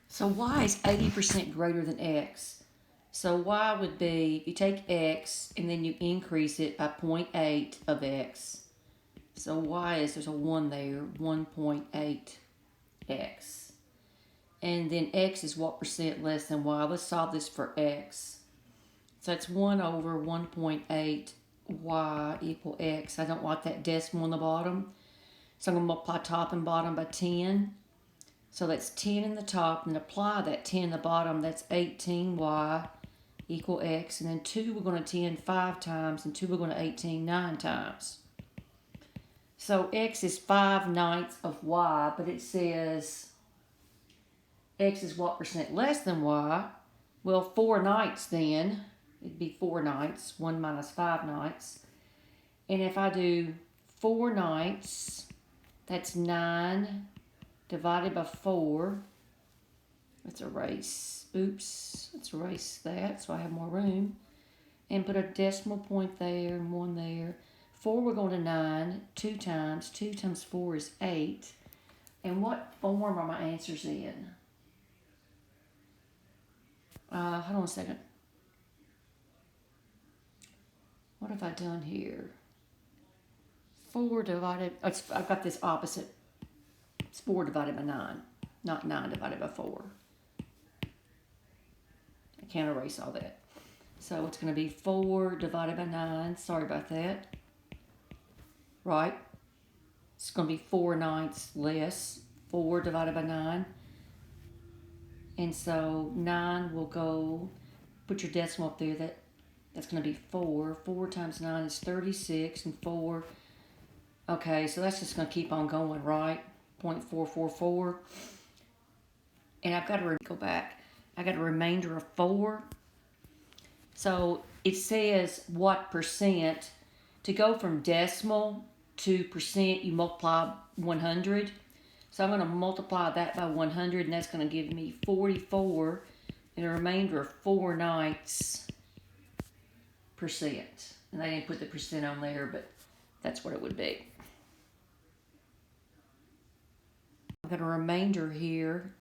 So y is 80% greater than x. So y would be, you take x and then you increase it by 0.8 of x. So y is, there's a 1 there, 1.8x. And then x is what percent less than y. Let's solve this for x. So that's 1 over 1.8 y equal x. I don't want that decimal on the bottom. So I'm going to multiply top and bottom by 10. So that's 10 in the top, and apply that 10 in the bottom. That's 18y equal x. And then 2 we're going to 10 5 times, and 2 we're going to 18 9 times. So x is 5/9 of y, but it says x is what percent less than y? Well, 4/9 then. It'd be 4/9, 1 minus 5/9. And if I do 4/9, that's 9 divided by 4. Let's erase. Oops. Let's erase that so I have more room. And put a decimal point there and 1 there. 4 we're going to 9. 2 times 4 is 8. And what form are my answers in? Hold on a second. What have I done here? 4 divided, I've got this opposite. It's 4 divided by 9, not 9 divided by 4. I can't erase all that. So it's going to be 4 divided by 9. Sorry about that. Right? It's going to be 4/9 less. 4 divided by 9. And so 9 will go, put your decimal up there, that's going to be 4. 4 times 9 is 36, and 4, okay, so that's just going to keep on going, right? 0.444. And I've got to go back. I got a remainder of 4. So it says what percent. To go from decimal to percent, you multiply 100. So I'm going to multiply that by 100, and that's going to give me 44 and a remainder of 4/9%. And they didn't put the percent on there, but that's what it would be. I've got a remainder here